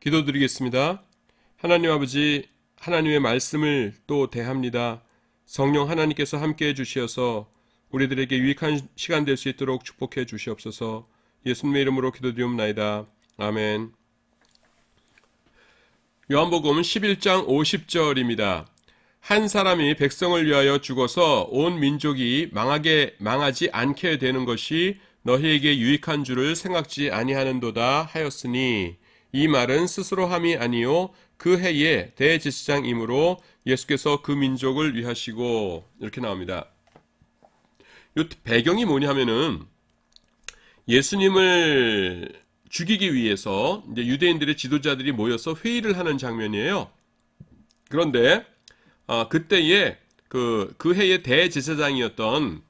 기도드리겠습니다. 하나님 아버지, 하나님의 말씀을 또 대합니다. 성령 하나님께서 함께해 주시어서 우리들에게 유익한 시간 될 수 있도록 축복해 주시옵소서. 예수님의 이름으로 기도드리옵나이다. 아멘. 요한복음 11장 50절입니다. 한 사람이 백성을 위하여 죽어서 온 민족이 망하지 않게 되는 것이 너희에게 유익한 줄을 생각지 아니하는도다 하였으니, 이 말은 스스로 함이 아니요 그 해에 대제사장이므로 예수께서 그 민족을 위하시고, 이렇게 나옵니다. 이 배경이 뭐냐면은 예수님을 죽이기 위해서 이제 유대인들의 지도자들이 모여서 회의를 하는 장면이에요. 그런데 그때에 그 해의 대제사장이었던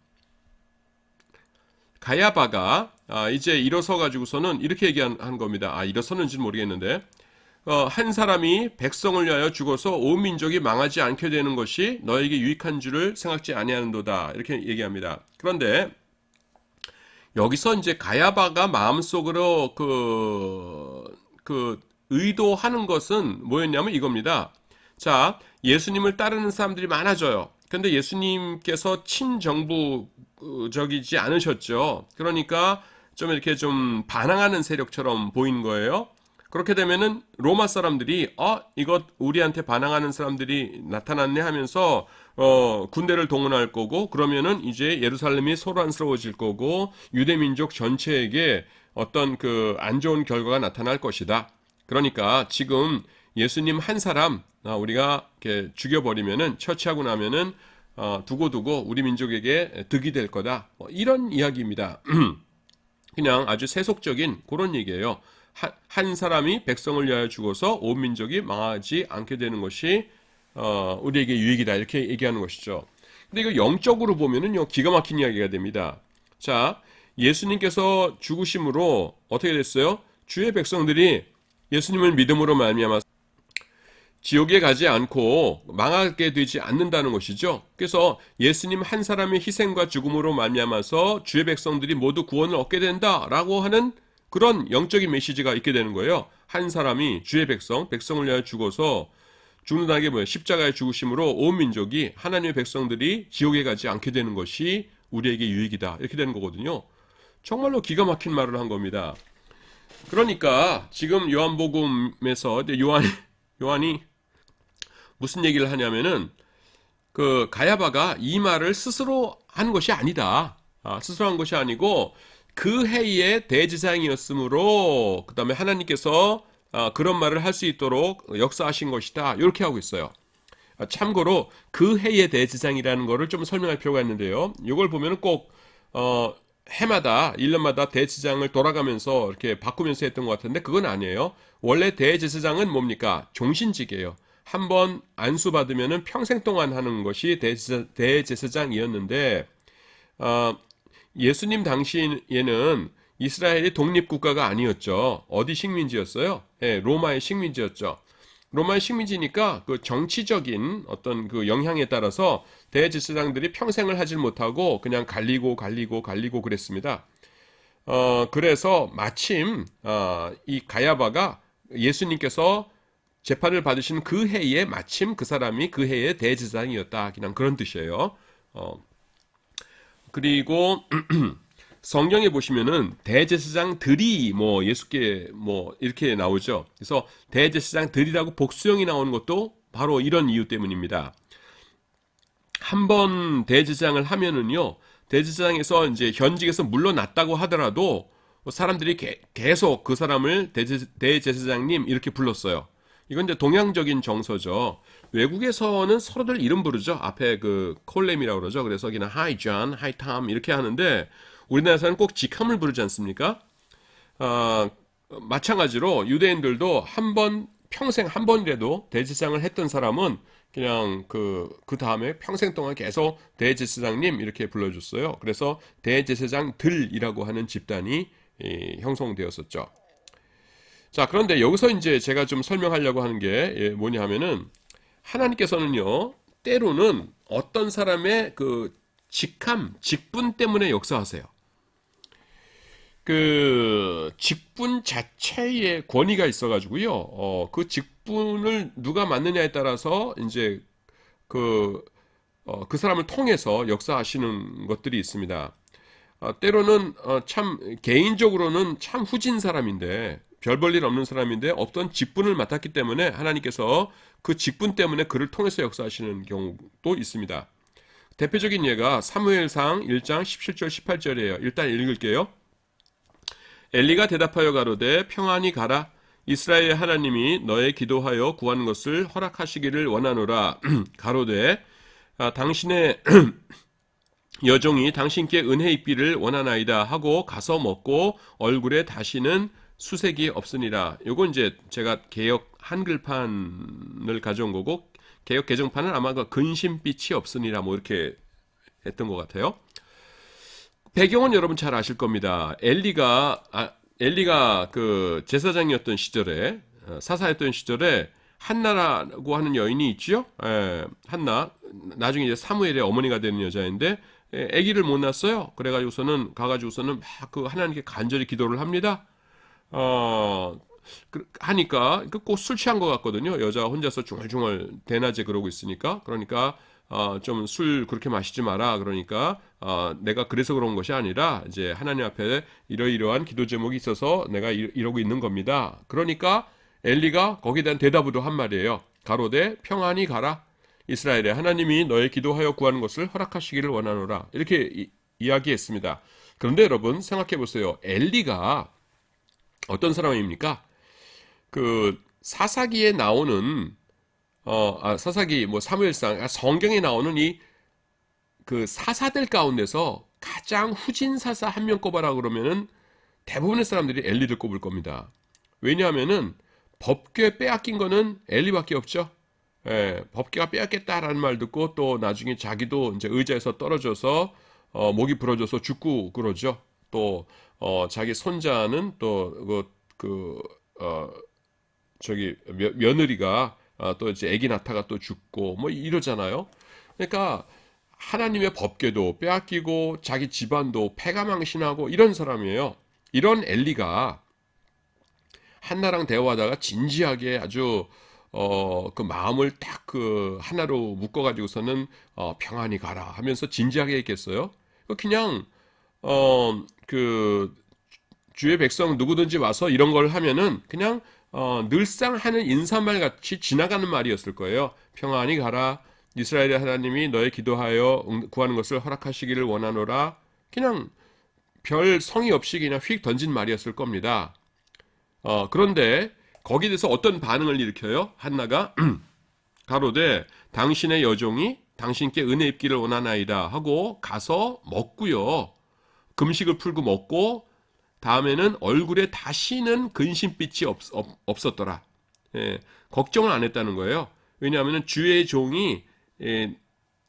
가야바가 이제 일어서 가지고서는 이렇게 얘기한 겁니다. 일어서는지는 모르겠는데, 한 사람이 백성을 위하여 죽어서 온 민족이 망하지 않게 되는 것이 너에게 유익한 줄을 생각지 아니하는도다, 이렇게 얘기합니다. 그런데 여기서 이제 가야바가 마음속으로 의도하는 것은 뭐였냐면 이겁니다. 자, 예수님을 따르는 사람들이 많아져요. 근데 예수님께서 친정부적이지 않으셨죠. 그러니까 좀 이렇게 좀 반항하는 세력처럼 보인 거예요. 그렇게 되면은 로마 사람들이 이것 우리한테 반항하는 사람들이 나타났네 하면서 군대를 동원할 거고, 그러면은 이제 예루살렘이 소란스러워질 거고 유대 민족 전체에게 어떤 그 안 좋은 결과가 나타날 것이다. 그러니까 지금 예수님 한 사람 우리가 이렇게 죽여버리면은, 처치하고 나면은 두고두고 우리 민족에게 득이 될 거다. 이런 이야기입니다. 그냥 아주 세속적인 그런 얘기예요. 한 사람이 백성을 위하여 죽어서 온 민족이 망하지 않게 되는 것이 우리에게 유익이다, 이렇게 얘기하는 것이죠. 근데 이거 영적으로 보면은요, 기가 막힌 이야기가 됩니다. 자, 예수님께서 죽으심으로 어떻게 됐어요? 주의 백성들이 예수님을 믿음으로 말미암아 지옥에 가지 않고 망하게 되지 않는다는 것이죠. 그래서 예수님 한 사람의 희생과 죽음으로 말미암아서 주의 백성들이 모두 구원을 얻게 된다라고 하는 그런 영적인 메시지가 있게 되는 거예요. 한 사람이 주의 백성을 위하여 죽어서 죽는다는 게 뭐예요? 십자가의 죽으심으로 온 민족이, 하나님의 백성들이 지옥에 가지 않게 되는 것이 우리에게 유익이다, 이렇게 되는 거거든요. 정말로 기가 막힌 말을 한 겁니다. 그러니까 지금 요한복음에서 요한이 무슨 얘기를 하냐면은, 그 가야바가 이 말을 스스로 한 것이 아니다. 스스로 한 것이 아니고 그 해의 대제사장이었으므로 그 다음에 하나님께서 그런 말을 할 수 있도록 역사하신 것이다, 이렇게 하고 있어요. 참고로 그 해의 대제사장이라는 거를 좀 설명할 필요가 있는데요. 이걸 보면 꼭 해마다 1년마다 대제사장을 돌아가면서 이렇게 바꾸면서 했던 것 같은데, 그건 아니에요. 원래 대제사장은 뭡니까? 종신직이에요. 한번 안수받으면 평생 동안 하는 것이 대제사장이었는데, 예수님 당시에는 이스라엘이 독립국가가 아니었죠. 어디 식민지였어요? 로마의 식민지였죠. 로마의 식민지니까 그 정치적인 어떤 그 영향에 따라서 대제사장들이 평생을 하질 못하고 그냥 갈리고 그랬습니다. 그래서 마침 이 가야바가 예수님께서 재판을 받으신 그 해에 마침 그 사람이 그 해의 대제사장이었다, 그냥 그런 뜻이에요. 그리고 성경에 보시면은 대제사장들이 예수께 이렇게 나오죠. 그래서 대제사장들이라고 복수형이 나오는 것도 바로 이런 이유 때문입니다. 한 번 대제사장을 하면은요, 대제사장에서 이제 현직에서 물러났다고 하더라도 사람들이 계속 그 사람을 대제사장님 이렇게 불렀어요. 이건 이제 동양적인 정서죠. 외국에서는 서로들 이름 부르죠. 앞에 그 콜렘이라고 그러죠. 그래서 그냥 Hi John, Hi Tom 이렇게 하는데, 우리나라에서는 꼭 직함을 부르지 않습니까? 마찬가지로 유대인들도 평생 한 번이라도 대제사장을 했던 사람은 그냥 그 다음에 평생 동안 계속 대제사장님 이렇게 불러줬어요. 그래서 대제사장들이라고 하는 집단이 형성되었었죠. 자, 그런데 여기서 이제 제가 좀 설명하려고 하는 게 뭐냐 하면은, 하나님께서는요, 때로는 어떤 사람의 그 직분 때문에 역사하세요. 직분 자체에 권위가 있어가지고요. 그 직분을 누가 맡느냐에 따라서 이제 그 사람을 통해서 역사하시는 것들이 있습니다. 때로는 참 개인적으로는 참 후진 사람인데 별 볼 일 없는 사람인데 어떤 직분을 맡았기 때문에 하나님께서 그 직분 때문에 그를 통해서 역사하시는 경우도 있습니다. 대표적인 예가 사무엘상 1장 17절 18절이에요. 일단 읽을게요. 엘리가 대답하여 가로되 평안히 가라. 이스라엘의 하나님이 너의 기도하여 구한 것을 허락하시기를 원하노라. 가로되 당신의 여종이 당신께 은혜 입기를 원하나이다 하고 가서 먹고 얼굴에 다시는 수색이 없으니라. 요건 이제 제가 개역 한글판을 가져온 거고 개역 개정판은 아마 그 근심빛이 없으니라 뭐 이렇게 했던 것 같아요. 배경은 여러분 잘 아실 겁니다. 엘리가 그 제사장이었던 시절에 사사였던 시절에 한나라고 하는 여인이 있죠. 한나 나중에 이제 사무엘의 어머니가 되는 여자인데 아기를 못 낳았어요. 그래가지고서는 가가지고서는 막 그 하나님께 간절히 기도를 합니다. 하니까 꼭 술 취한 것 같거든요. 여자 혼자서 중얼중얼 대낮에 그러고 있으니까. 그러니까 좀 술 그렇게 마시지 마라. 그러니까 내가 그래서 그런 것이 아니라 이제 하나님 앞에 이러이러한 기도 제목이 있어서 내가 이러고 있는 겁니다. 그러니까 엘리가 거기에 대한 대답으로 한 말이에요. 가로되 평안히 가라. 이스라엘의 하나님이 너의 기도하여 구하는 것을 허락하시기를 원하노라. 이렇게 이야기했습니다. 그런데 여러분 생각해 보세요. 엘리가 어떤 사람입니까? 그 사사기에 나오는 사사기 뭐 사무엘상 성경에 나오는 이 그 사사들 가운데서 가장 후진 사사 한 명 꼽아라 그러면은 대부분의 사람들이 엘리를 꼽을 겁니다. 왜냐하면은 법궤 빼앗긴 거는 엘리밖에 없죠. 법궤가 빼앗겼다라는 말 듣고 또 나중에 자기도 이제 의자에서 떨어져서 목이 부러져서 죽고 그러죠. 또 자기 손자는 또 저기 며느리가 또 이제 아기 낳다가 또 죽고 뭐 이러잖아요. 그러니까 하나님의 법궤도 빼앗기고 자기 집안도 패가망신하고 이런 사람이에요. 이런 엘리가 한나랑 대화하다가 진지하게 아주 그 마음을 딱 그 하나로 묶어가지고서는 평안히 가라 하면서 진지하게 했겠어요. 그냥 그 주의 백성 누구든지 와서 이런 걸 하면은 그냥 늘상 하는 인사말 같이 지나가는 말이었을 거예요. 평안히 가라. 이스라엘의 하나님이 너의 기도하여 구하는 것을 허락하시기를 원하노라. 그냥 별 성의 없이 그냥 휙 던진 말이었을 겁니다. 그런데 거기에 대해서 어떤 반응을 일으켜요? 한나가 가로되 당신의 여종이 당신께 은혜 입기를 원하나이다 하고 가서 먹고요. 금식을 풀고 먹고 다음에는 얼굴에 다시는 근심빛이 없었더라. 걱정을 안 했다는 거예요. 왜냐하면 주의 종이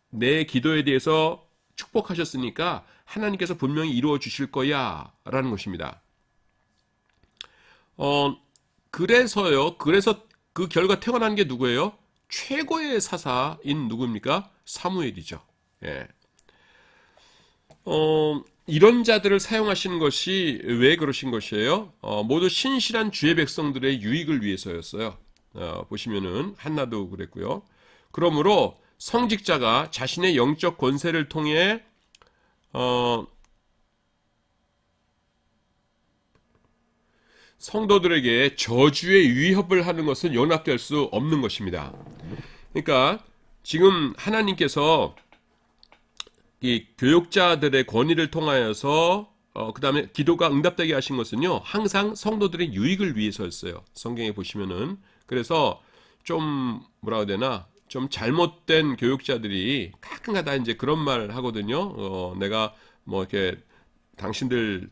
내 기도에 대해서 축복하셨으니까 하나님께서 분명히 이루어 주실 거야 라는 것입니다. 그래서 그 결과 태어난 게 누구예요? 최고의 사사인 누구입니까? 사무엘이죠. 이런 자들을 사용하시는 것이 왜 그러신 것이에요? 모두 신실한 주의 백성들의 유익을 위해서였어요. 보시면은 한나도 그랬고요. 그러므로 성직자가 자신의 영적 권세를 통해 성도들에게 저주의 위협을 하는 것은 용납될 수 없는 것입니다. 그러니까 지금 하나님께서 이 교육자들의 권위를 통하여서 그 다음에 기도가 응답되게 하신 것은요 항상 성도들의 유익을 위해서였어요. 성경에 보시면은. 그래서 좀 뭐라고 해야 되나 좀 잘못된 교육자들이 가끔가다 이제 그런 말 하거든요. 내가 뭐 이렇게 당신들에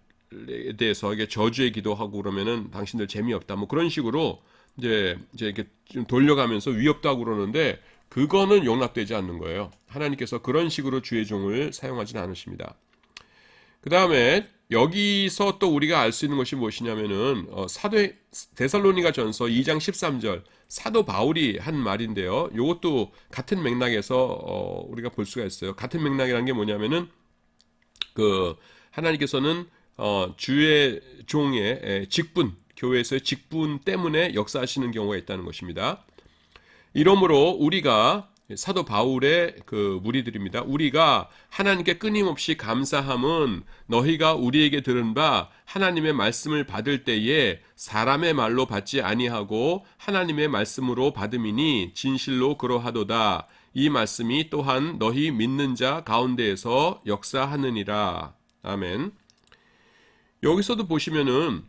대해서 이게 저주의 기도하고 그러면은 당신들 재미없다 뭐 그런 식으로 이제 이렇게 좀 돌려가면서 위협도 그러는데 그거는 용납되지 않는 거예요. 하나님께서 그런 식으로 주의 종을 사용하지는 않으십니다. 그 다음에 여기서 또 우리가 알 수 있는 것이 무엇이냐면은 데살로니가 전서 2장 13절 사도 바울이 한 말인데요. 이것도 같은 맥락에서 우리가 볼 수가 있어요. 같은 맥락이라는 게 뭐냐면은 그 하나님께서는 주의 종의 직분, 교회에서의 직분 때문에 역사하시는 경우가 있다는 것입니다. 이러므로 우리가 사도 바울의 그 무리들입니다. 우리가 하나님께 끊임없이 감사함은 너희가 우리에게 들은 바 하나님의 말씀을 받을 때에 사람의 말로 받지 아니하고 하나님의 말씀으로 받음이니 진실로 그러하도다. 이 말씀이 또한 너희 믿는 자 가운데에서 역사하느니라. 아멘. 여기서도 보시면은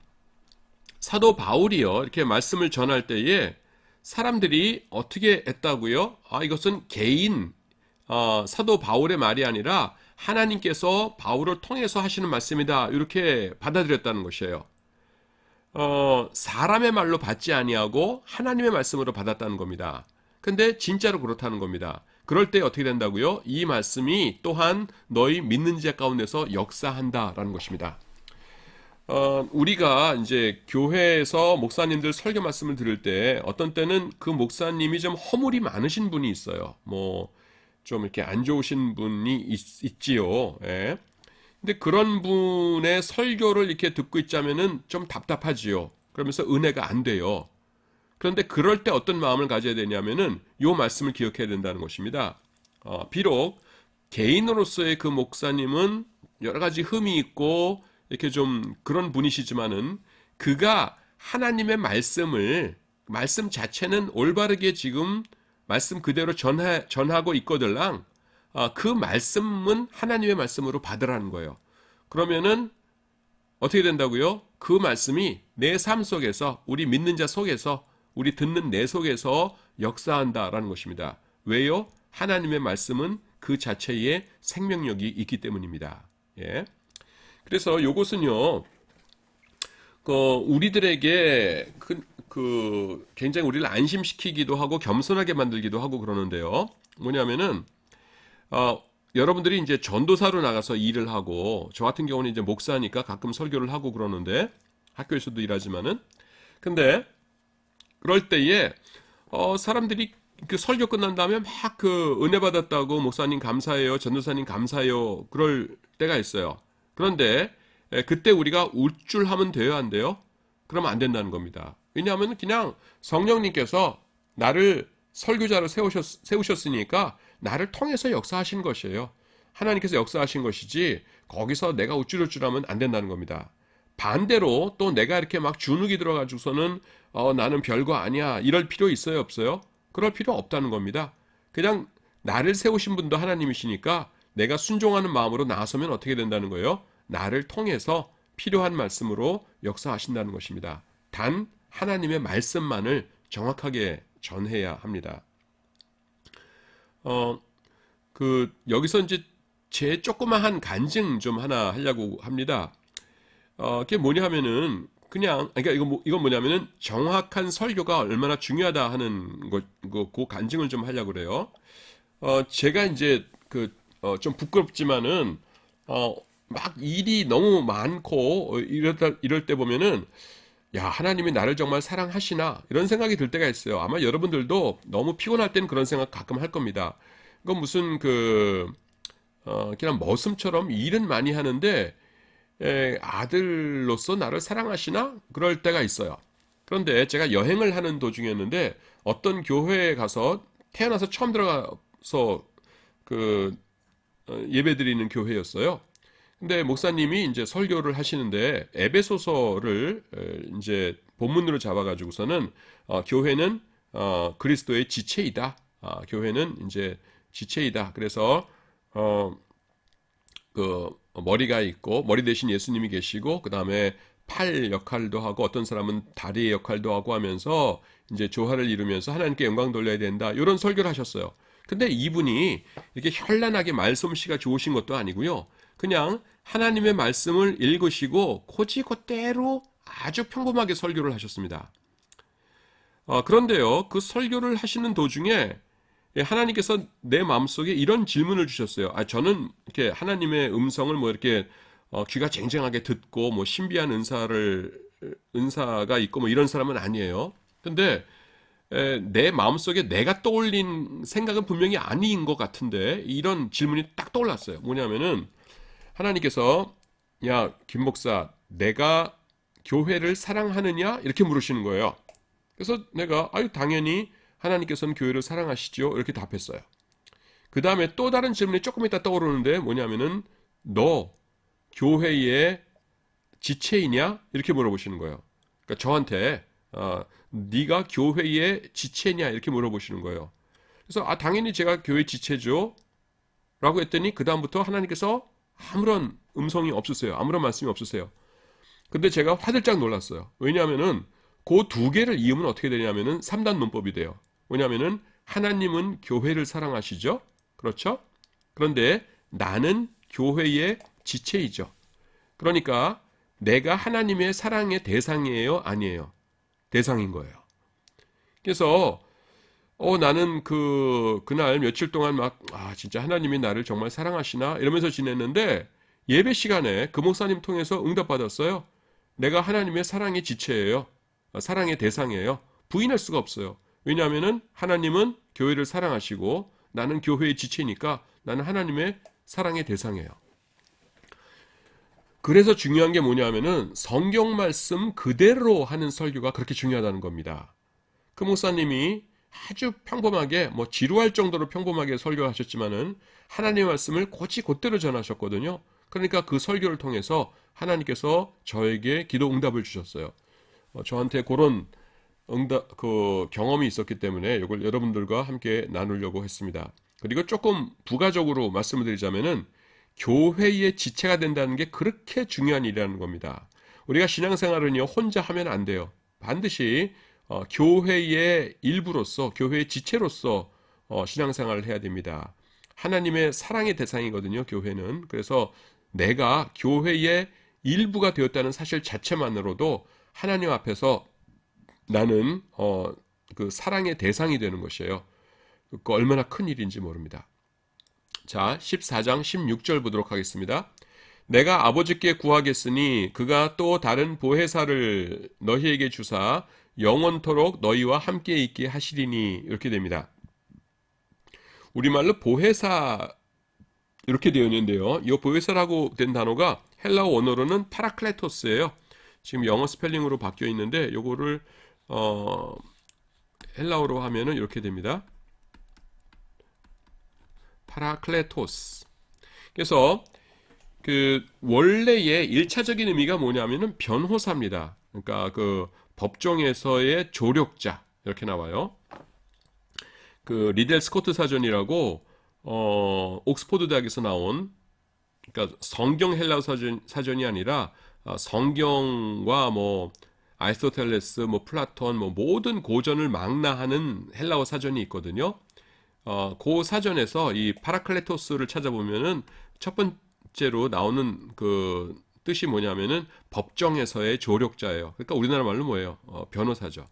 사도 바울이요, 이렇게 말씀을 전할 때에 사람들이 어떻게 했다고요? 이것은 개인 사도 바울의 말이 아니라 하나님께서 바울을 통해서 하시는 말씀이다, 이렇게 받아들였다는 것이에요. 사람의 말로 받지 아니하고 하나님의 말씀으로 받았다는 겁니다. 근데 진짜로 그렇다는 겁니다. 그럴 때 어떻게 된다고요? 이 말씀이 또한 너희 믿는 자 가운데서 역사한다라는 것입니다. 우리가 이제 교회에서 목사님들 설교 말씀을 들을 때 어떤 때는 그 목사님이 좀 허물이 많으신 분이 있어요. 뭐 좀 이렇게 안 좋으신 분이 있지요. 예. 근데 그런 분의 설교를 이렇게 듣고 있자면은 좀 답답하지요. 그러면서 은혜가 안 돼요. 그런데 그럴 때 어떤 마음을 가져야 되냐면은 요 말씀을 기억해야 된다는 것입니다. 비록 개인으로서의 그 목사님은 여러 가지 흠이 있고 이렇게 좀 그런 분이시지만은 그가 하나님의 말씀 자체는 올바르게 지금 말씀 그대로 전하고 있거들랑 그 말씀은 하나님의 말씀으로 받으라는 거예요. 그러면은 어떻게 된다고요? 그 말씀이 내 삶 속에서, 우리 믿는 자 속에서, 우리 듣는 내 속에서 역사한다라는 것입니다. 왜요? 하나님의 말씀은 그 자체에 생명력이 있기 때문입니다. 예. 그래서 이것은요, 우리들에게 굉장히 우리를 안심시키기도 하고 겸손하게 만들기도 하고 그러는데요. 뭐냐면은 여러분들이 이제 전도사로 나가서 일을 하고, 저 같은 경우는 이제 목사니까 가끔 설교를 하고 그러는데, 학교에서도 일하지만은, 근데 그럴 때에 사람들이 그 설교 끝난 다음에 막 그 은혜 받았다고 목사님 감사해요, 전도사님 감사해요, 그럴 때가 있어요. 그런데 그때 우리가 우쭐하면 돼요, 안 돼요? 그러면 안 된다는 겁니다. 왜냐하면 그냥 성령님께서 나를 설교자로 세우셨으니까 나를 통해서 역사하신 것이에요. 하나님께서 역사하신 것이지 거기서 내가 우쭐우쭐하면 안 된다는 겁니다. 반대로 또 내가 이렇게 막 주눅이 들어가지고서는 나는 별거 아니야, 이럴 필요 있어요, 없어요? 그럴 필요 없다는 겁니다. 그냥 나를 세우신 분도 하나님이시니까 내가 순종하는 마음으로 나서면 어떻게 된다는 거예요? 나를 통해서 필요한 말씀으로 역사하신다는 것입니다. 단 하나님의 말씀만을 정확하게 전해야 합니다. 여기서 이제 제 조그마한 간증 좀 하나 하려고 합니다. 그게 뭐냐 하면은 그러니까 이건 뭐냐면은 정확한 설교가 얼마나 중요하다 하는 그 간증을 좀 하려고 그래요. 제가 이제 좀 부끄럽지만은 막 일이 너무 많고 이럴 때 보면은 야, 하나님이 나를 정말 사랑하시나 이런 생각이 들 때가 있어요. 아마 여러분들도 너무 피곤할 때는 그런 생각 가끔 할 겁니다. 이건 무슨 그냥 머슴처럼 일은 많이 하는데 아들로서 나를 사랑하시나 그럴 때가 있어요. 그런데 제가 여행을 하는 도중이었는데 어떤 교회에 가서 태어나서 처음 들어가서 예배드리는 교회였어요. 근데 목사님이 이제 설교를 하시는데 에베소서를 이제 본문으로 잡아가지고서는 교회는 그리스도의 지체이다. 교회는 이제 지체이다. 그래서 머리가 있고 머리 대신 예수님이 계시고 그 다음에 팔 역할도 하고 어떤 사람은 다리의 역할도 하고 하면서 이제 조화를 이루면서 하나님께 영광 돌려야 된다. 이런 설교를 하셨어요. 근데 이분이 이렇게 현란하게 말솜씨가 좋으신 것도 아니고요. 그냥 하나님의 말씀을 읽으시고 곧이곧대로 아주 평범하게 설교를 하셨습니다. 그런데요, 그 설교를 하시는 도중에 하나님께서 내 마음속에 이런 질문을 주셨어요. 저는 이렇게 하나님의 음성을 뭐 이렇게 귀가 쟁쟁하게 듣고 뭐 신비한 은사가 있고 뭐 이런 사람은 아니에요. 근데 내 마음속에 내가 떠올린 생각은 분명히 아닌 것 같은데 이런 질문이 딱 떠올랐어요. 뭐냐면은 하나님께서 야, 김 목사, 내가 교회를 사랑하느냐? 이렇게 물으시는 거예요. 그래서 내가 아유 당연히 하나님께서는 교회를 사랑하시죠. 이렇게 답했어요. 그 다음에 또 다른 질문이 조금 이따 떠오르는데 뭐냐면은 너 교회의 지체이냐? 이렇게 물어보시는 거예요. 그러니까 저한테 네가 교회의 지체냐? 이렇게 물어보시는 거예요. 그래서 당연히 제가 교회 지체죠. 라고 했더니 그 다음부터 하나님께서 아무런 음성이 없으세요. 아무런 말씀이 없으세요. 근데 제가 화들짝 놀랐어요. 왜냐하면은 그 두 개를 이으면 어떻게 되냐면은 3단 문법이 돼요. 왜냐하면은 하나님은 교회를 사랑하시죠. 그렇죠? 그런데 나는 교회의 지체이죠. 그러니까 내가 하나님의 사랑의 대상이에요? 아니에요? 대상인 거예요. 그래서 나는 그날 며칠 동안 진짜 하나님이 나를 정말 사랑하시나? 이러면서 지냈는데 예배 시간에 그 목사님 통해서 응답받았어요. 내가 하나님의 사랑의 지체예요. 사랑의 대상이에요. 부인할 수가 없어요. 왜냐하면은 하나님은 교회를 사랑하시고 나는 교회의 지체니까 나는 하나님의 사랑의 대상이에요. 그래서 중요한 게 뭐냐면은 성경 말씀 그대로 하는 설교가 그렇게 중요하다는 겁니다. 그 목사님이 아주 평범하게 지루할 정도로 평범하게 설교하셨지만은 하나님의 말씀을 곧대로 전하셨거든요. 그러니까 그 설교를 통해서 하나님께서 저에게 기도 응답을 주셨어요. 저한테 그런 경험이 있었기 때문에 이걸 여러분들과 함께 나누려고 했습니다. 그리고 조금 부가적으로 말씀을 드리자면은 교회의 지체가 된다는 게 그렇게 중요한 일이라는 겁니다. 우리가 신앙생활은요 혼자 하면 안 돼요. 반드시 교회의 일부로서 교회의 지체로서 신앙생활을 해야 됩니다. 하나님의 사랑의 대상이거든요. 교회는. 그래서 내가 교회의 일부가 되었다는 사실 자체만으로도 하나님 앞에서 나는 그 사랑의 대상이 되는 것이에요. 그 얼마나 큰 일인지 모릅니다. 자, 14장 16절 보도록 하겠습니다. 내가 아버지께 구하겠으니 그가 또 다른 보혜사를 너희에게 주사 영원토록 너희와 함께 있게 하시리니 이렇게 됩니다. 우리말로 보혜사 이렇게 되어 있는데요. 이 보혜사라고 된 단어가 헬라어 원어로는 파라클레토스예요. 지금 영어 스펠링으로 바뀌어 있는데 요거를 헬라어로 하면은 이렇게 됩니다. 파라클레토스. 그래서 그 원래의 1차적인 의미가 뭐냐면은 변호사입니다. 그러니까 그 법정에서의 조력자 이렇게 나와요. 그 리델 스코트 사전이라고 옥스포드 대학에서 나온 그러니까 성경 헬라어 사전이 아니라 성경과 아리스토텔레스, 플라톤, 모든 고전을 망라하는 헬라어 사전이 있거든요. 그 사전에서 이 파라클레토스를 찾아보면은 첫 번째로 나오는 그 뜻이 뭐냐면은 법정에서의 조력자예요. 그러니까 우리나라 말로 뭐예요? 변호사죠.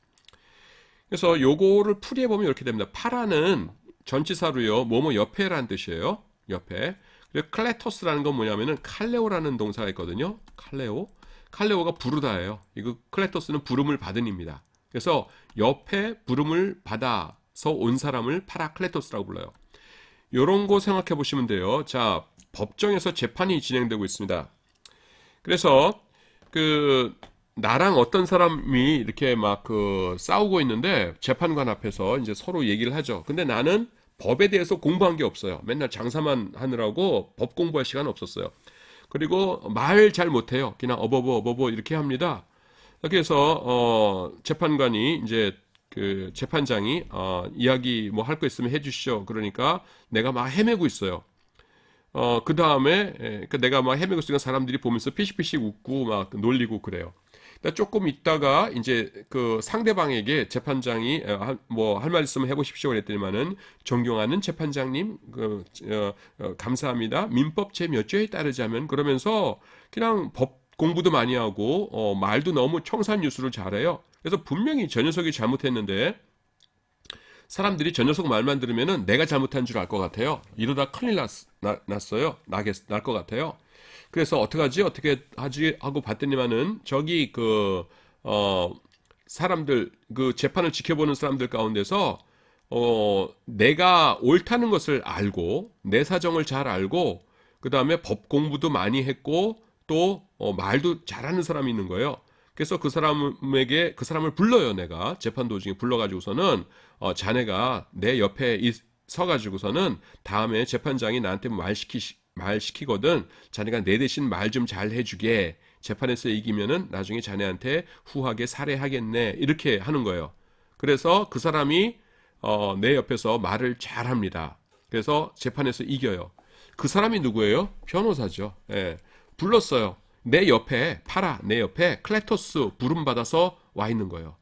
그래서 요거를 풀이해 보면 이렇게 됩니다. 파라는 전치사로요. 뭐뭐 옆에라는 뜻이에요. 옆에. 그리고 클레토스라는 건 뭐냐면은 칼레오라는 동사가 있거든요. 칼레오가 부르다예요. 이거 클레토스는 부름을 받은입니다. 그래서 옆에 부름을 받아서 온 사람을 파라클레토스라고 불러요. 요런 거 생각해 보시면 돼요. 자, 법정에서 재판이 진행되고 있습니다. 그래서 나랑 어떤 사람이 이렇게 싸우고 있는데 재판관 앞에서 이제 서로 얘기를 하죠. 근데 나는 법에 대해서 공부한 게 없어요. 맨날 장사만 하느라고 법 공부할 시간 없었어요. 그리고 말 잘 못해요. 그냥 어버버 이렇게 합니다. 그래서 재판관이 이제 그 재판장이 이야기 할 거 있으면 해주시죠. 그러니까 내가 막 헤매고 있어요. 그 다음에 내가 막 헤매고 있으니까 사람들이 보면서 피식피식 웃고 막 놀리고 그래요. 조금 있다가 이제 그 상대방에게 재판장이 할 말 있으면 해보십시오 그랬더니만은 존경하는 재판장님 감사합니다. 민법 제 몇 조에 따르자면 그러면서 그냥 법 공부도 많이 하고 말도 너무 청산유수를 잘해요. 그래서 분명히 저 녀석이 잘못했는데 사람들이 저 녀석 말만 들으면은 내가 잘못한 줄 알 것 같아요. 이러다 큰일 났어요. 날 것 같아요. 그래서 어떻게 하지 하고 봤더니만은 저기 사람들 그 재판을 지켜보는 사람들 가운데서 내가 옳다는 것을 알고 내 사정을 잘 알고 그 다음에 법 공부도 많이 했고 또 말도 잘하는 사람이 있는 거예요. 그래서 그 사람을 불러요. 내가 재판 도중에 불러가지고서는 자네가 내 옆에 서가지고서는 다음에 재판장이 나한테 말 시키거든. 자네가 내 대신 말 좀 잘 해주게. 재판에서 이기면은 나중에 자네한테 후하게 살해하겠네. 이렇게 하는 거예요. 그래서 그 사람이 내 옆에서 말을 잘 합니다. 그래서 재판에서 이겨요. 그 사람이 누구예요? 변호사죠. 예. 불렀어요. 내 옆에 내 옆에 클레토스 부름받아서 와 있는 거예요.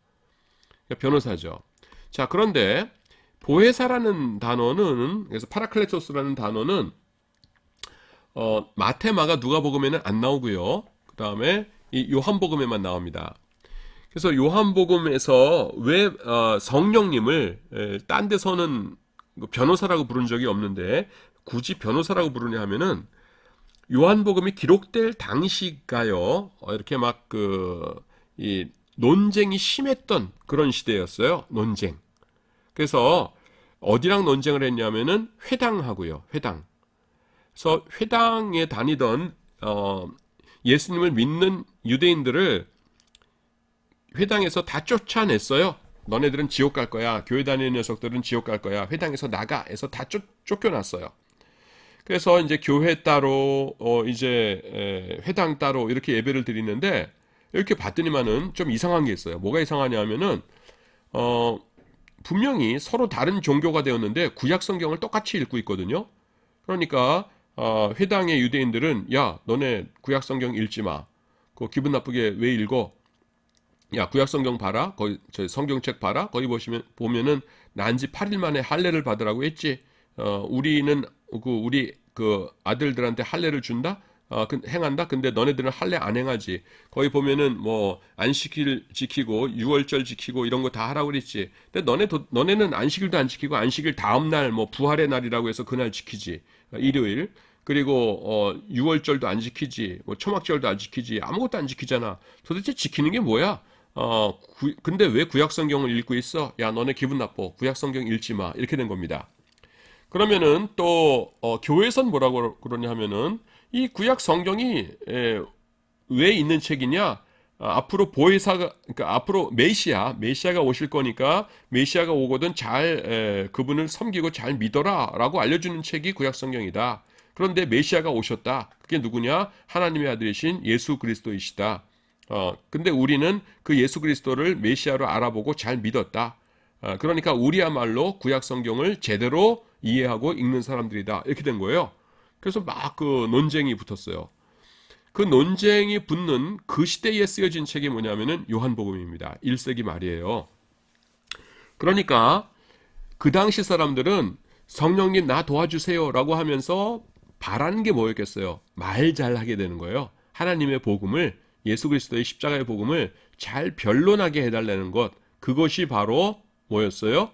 변호사죠. 자, 그런데 보혜사라는 단어는, 그래서 파라클레토스라는 단어는 마태, 마가, 누가복음에는 안 나오고요. 그 다음에 이 요한복음에만 나옵니다. 그래서 요한복음에서 왜 성령님을 딴 데서는 변호사라고 부른 적이 없는데 굳이 변호사라고 부르냐 하면은 요한복음이 기록될 당시가요, 이렇게 막 이 논쟁이 심했던 그런 시대였어요. 논쟁. 그래서 어디랑 논쟁을 했냐면은 회당하고요. 회당. 그래서 회당에 다니던 예수님을 믿는 유대인들을 회당에서 다 쫓아냈어요. 너네들은 지옥 갈 거야. 교회 다니는 녀석들은 지옥 갈 거야. 회당에서 나가 해서 다 쫓겨났어요. 그래서 이제 교회 따로 이제 회당 따로 이렇게 예배를 드리는데 이렇게 봤더니만은 좀 이상한 게 있어요. 뭐가 이상하냐 하면은 분명히 서로 다른 종교가 되었는데 구약 성경을 똑같이 읽고 있거든요. 그러니까 회당의 유대인들은 야, 너네 구약 성경 읽지 마. 그거 기분 나쁘게 왜 읽어? 야, 구약 성경 봐라. 거기 저 성경책 봐라. 거기 보면은 난지 8일 만에 할례를 받으라고 했지. 우리는 우리 아들들한테 할례를 준다. 행한다. 근데 너네들은 할례 안 행하지. 거기 보면은 뭐 안식일 지키고 유월절 지키고 이런 거 다 하라고 그랬지. 근데 너네는 안식일도 안 지키고 안식일 다음 날 뭐 부활의 날이라고 해서 그날 지키지. 일요일. 그리고 유월절도 안 지키지. 뭐 초막절도 안 지키지. 아무것도 안 지키잖아. 도대체 지키는 게 뭐야? 근데 왜 구약 성경을 읽고 있어? 야, 너네 기분 나빠. 구약 성경 읽지 마. 이렇게 된 겁니다. 그러면은 또 교회에선 뭐라고 그러냐 하면은 이 구약 성경이 왜 있는 책이냐? 앞으로 그러니까 앞으로 메시아가 오실 거니까 메시아가 오거든 잘 그분을 섬기고 잘 믿어라라고 알려주는 책이 구약 성경이다. 그런데 메시아가 오셨다. 그게 누구냐? 하나님의 아들이신 예수 그리스도이시다. 근데 우리는 그 예수 그리스도를 메시아로 알아보고 잘 믿었다. 그러니까 우리야말로 구약 성경을 제대로 이해하고 읽는 사람들이다. 이렇게 된 거예요. 그래서 막 논쟁이 붙었어요. 그 논쟁이 붙는 그 시대에 쓰여진 책이 뭐냐면은 요한복음입니다. 1세기 말이에요. 그러니까 그 당시 사람들은 성령님 나 도와주세요 라고 하면서 바라는 게 뭐였겠어요? 말 잘하게 되는 거예요. 하나님의 복음을, 예수 그리스도의 십자가의 복음을 잘 변론하게 해달라는 것, 그것이 바로 뭐였어요?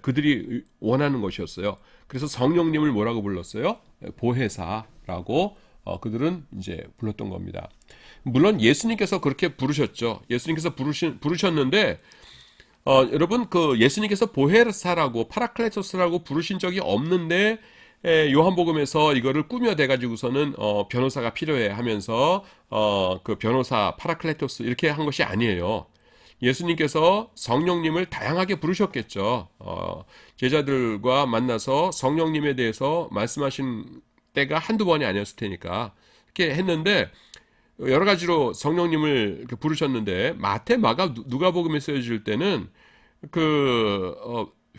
그들이 원하는 것이었어요. 그래서 성령님을 뭐라고 불렀어요? 보혜사라고 그들은 이제 불렀던 겁니다. 물론 예수님께서 그렇게 부르셨죠. 예수님께서 부르셨는데 여러분 그 예수님께서 보혜사라고 파라클레토스라고 부르신 적이 없는데 요한복음에서 이거를 꾸며대 가지고서는 변호사가 필요해 하면서 그 변호사 파라클레토스 이렇게 한 것이 아니에요. 예수님께서 성령님을 다양하게 부르셨겠죠. 제자들과 만나서 성령님에 대해서 말씀하신 때가 한두 번이 아니었을 테니까 이렇게 했는데 여러 가지로 성령님을 부르셨는데 마태, 마가, 누가복음에 쓰여질 때는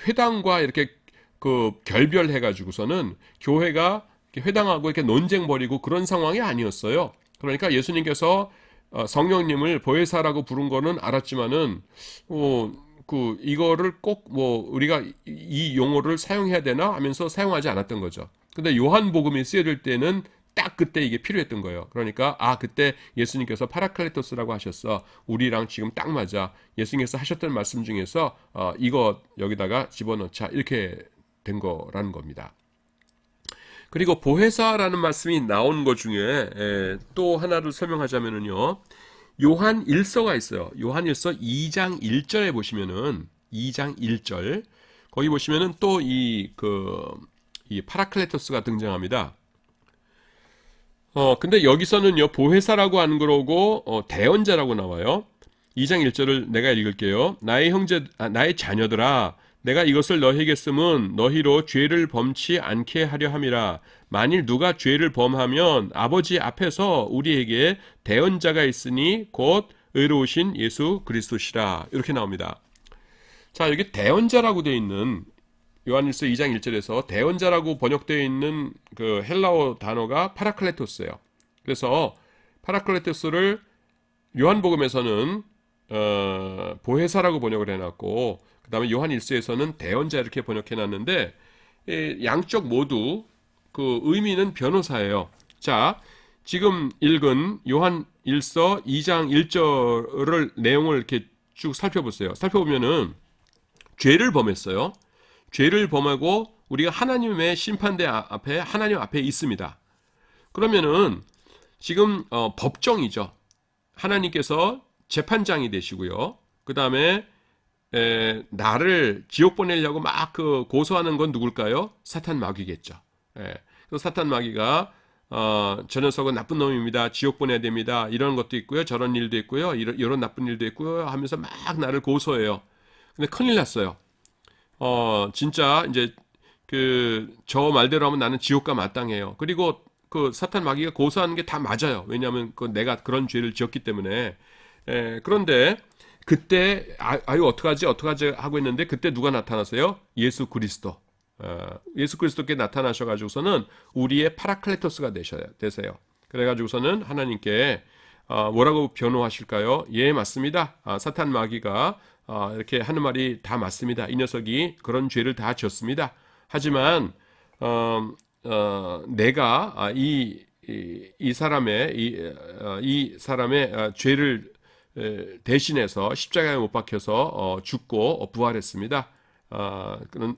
회당과 이렇게 결별해 가지고서는 교회가 회당하고 이렇게 논쟁 벌이고 그런 상황이 아니었어요. 그러니까 예수님께서 성령님을 보혜사라고 부른 거는 알았지만은 이거를 꼭 우리가 이 용어를 사용해야 되나 하면서 사용하지 않았던 거죠. 근데 요한복음이 쓰여질 때는 딱 그때 이게 필요했던 거예요. 그러니까 그때 예수님께서 파라클레토스라고 하셨어. 우리랑 지금 딱 맞아. 예수님께서 하셨던 말씀 중에서 이거 여기다가 집어넣자. 이렇게 된 거라는 겁니다. 그리고 보혜사라는 말씀이 나온 것 중에 또 하나를 설명하자면은요. 요한 1서가 있어요. 요한 1서 2장 1절에 보시면은 2장 1절 거기 보시면은 또 이 파라클레토스가 등장합니다. 근데 여기서는요, 보혜사라고 안 그러고, 대언자라고 나와요. 2장 1절을 내가 읽을게요. 나의 자녀들아, 내가 이것을 너희에게 쓰면 너희로 죄를 범치 않게 하려 함이라. 만일 누가 죄를 범하면 아버지 앞에서 우리에게 대언자가 있으니 곧 의로우신 예수 그리스도시라. 이렇게 나옵니다. 자, 여기 대언자라고 되어 있는 요한일서 2장 1절에서 대언자라고 번역되어 있는 그 헬라어 단어가 파라클레토스예요. 그래서 파라클레토스를 요한복음에서는 보혜사라고 번역을 해놨고, 그 다음에 요한일서에서는 대언자 이렇게 번역해놨는데, 양쪽 모두 그 의미는 변호사예요. 자, 지금 읽은 요한일서 2장 1절을 내용을 이렇게 쭉 살펴보세요. 살펴보면은 죄를 범했어요. 죄를 범하고 우리가 하나님의 심판대 앞에, 하나님 앞에 있습니다. 그러면은 지금 법정이죠. 하나님께서 재판장이 되시고요. 그 다음에 나를 지옥 보내려고 막 그 고소하는 건 누굴까요? 사탄 마귀겠죠. 그래서 사탄 마귀가 저 녀석은 나쁜 놈입니다. 지옥 보내야 됩니다. 이런 것도 있고요. 저런 일도 있고요. 이런 나쁜 일도 있고요. 하면서 막 나를 고소해요. 근데 큰일 났어요. 진짜 이제 저 말대로 하면 나는 지옥과 마땅해요. 그리고 그 사탄 마귀가 고소하는 게 다 맞아요. 왜냐하면 내가 그런 죄를 지었기 때문에. 그런데 그때 아유 어떡하지 하고 있는데 그때 누가 나타났어요? 예수 그리스도. 예수 그리스도께 나타나셔가지고서는 우리의 파라클레토스가 되세요. 그래가지고서는 하나님께 뭐라고 변호하실까요? 예, 맞습니다. 사탄 마귀가 이렇게 하는 말이 다 맞습니다. 이 녀석이 그런 죄를 다 지었습니다. 하지만 내가 이 사람의 죄를 대신해서 십자가에 못 박혀서 죽고 부활했습니다.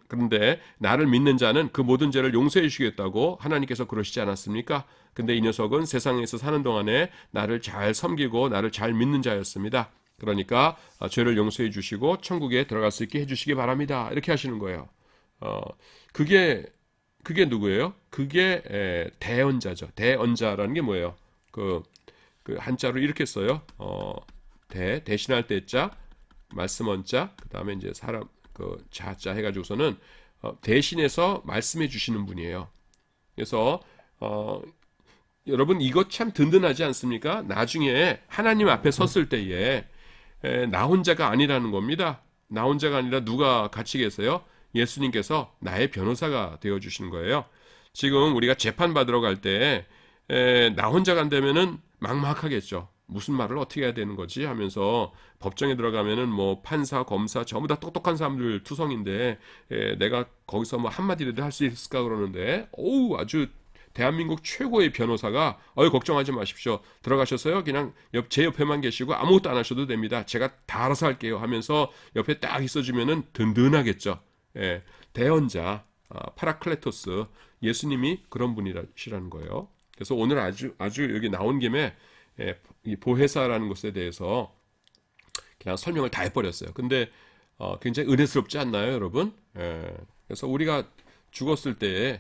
그런데 나를 믿는 자는 그 모든 죄를 용서해 주시겠다고 하나님께서 그러시지 않았습니까? 근데 이 녀석은 세상에서 사는 동안에 나를 잘 섬기고 나를 잘 믿는 자였습니다. 그러니까 죄를 용서해 주시고 천국에 들어갈 수 있게 해주시기 바랍니다. 이렇게 하시는 거예요. 그게 누구예요? 그게 대언자죠. 대언자라는 게 뭐예요? 그 한자로 이렇게 써요. 대신할 때자, 말씀한 자, 그 다음에 이제 사람 자자 해가지고서는 대신해서 말씀해 주시는 분이에요. 그래서 여러분 이거 참 든든하지 않습니까? 나중에 하나님 앞에 섰을 때에 나 혼자가 아니라는 겁니다. 나 혼자가 아니라 누가 같이 계세요? 예수님께서 나의 변호사가 되어주시는 거예요. 지금 우리가 재판 받으러 갈 때 나 혼자 간다면은 막막하겠죠. 무슨 말을 어떻게 해야 되는 거지 하면서 법정에 들어가면은 뭐 판사, 검사 전부 다 똑똑한 사람들 투성인데 내가 거기서 뭐 한마디라도 할 수 있을까 그러는데 아주 대한민국 최고의 변호사가 걱정하지 마십시오. 들어가셔서요. 그냥 제 옆에만 계시고 아무것도 안 하셔도 됩니다. 제가 다 알아서 할게요 하면서 옆에 딱 있어주면은 든든하겠죠. 대언자, 파라클레토스, 예수님이 그런 분이시라는 거예요. 그래서 오늘 아주 여기 나온 김에 이 보혜사라는 것에 대해서 그냥 설명을 다 해버렸어요. 근데 굉장히 은혜스럽지 않나요, 여러분? 그래서 우리가 죽었을 때에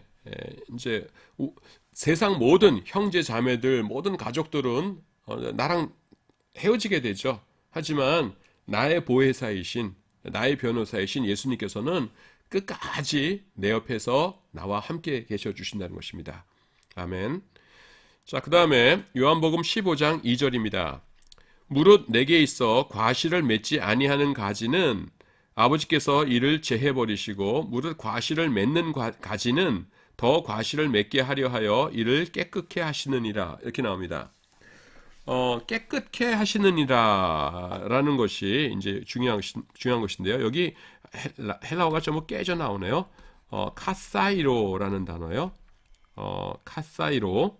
이제 세상 모든 형제 자매들, 모든 가족들은 나랑 헤어지게 되죠. 하지만 나의 보혜사이신, 나의 변호사이신 예수님께서는 끝까지 내 옆에서 나와 함께 계셔 주신다는 것입니다. 아멘. 자, 그 다음에 요한복음 15장 2절입니다. 무릇 내게 있어 과실을 맺지 아니하는 가지는 아버지께서 이를 제해버리시고 무릇 과실을 맺는 가지는 더 과실을 맺게 하려 하여 이를 깨끗게 하시느니라. 이렇게 나옵니다. 깨끗게 하시느니라 라는 것이 이제 중요한 것인데요. 여기 헬라어가 좀 깨져 나오네요. 카사이로라는 단어요. 카사이로.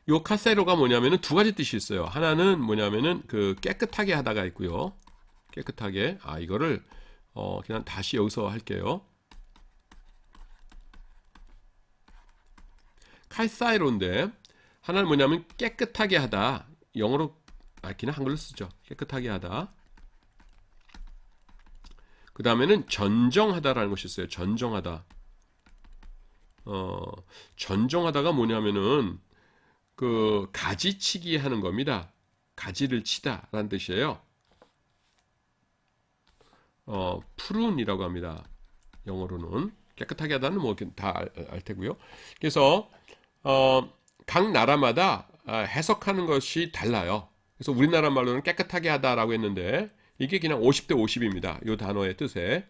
요 카사이로가 뭐냐면은 두 가지 뜻이 있어요. 하나는 뭐냐면은 깨끗하게 하다가 있고요. 깨끗하게. 이거를 그냥 다시 여기서 할게요. 카사이로인데 하나는 뭐냐면 깨끗하게 하다. 영어로 그냥 한글로 쓰죠. 깨끗하게 하다. 그 다음에는 전정하다라는 것이 있어요. 전정하다. 어, 전종하다가 뭐냐면은 그 가지치기 하는 겁니다. 가지를 치다라는 뜻이에요. 푸른이라고 합니다. 영어로는 깨끗하게 하다는 뭐 다 알 테고요. 그래서 각 나라마다 해석하는 것이 달라요. 그래서 우리나라 말로는 깨끗하게 하다라고 했는데 이게 그냥 50대 50입니다. 이 단어의 뜻에.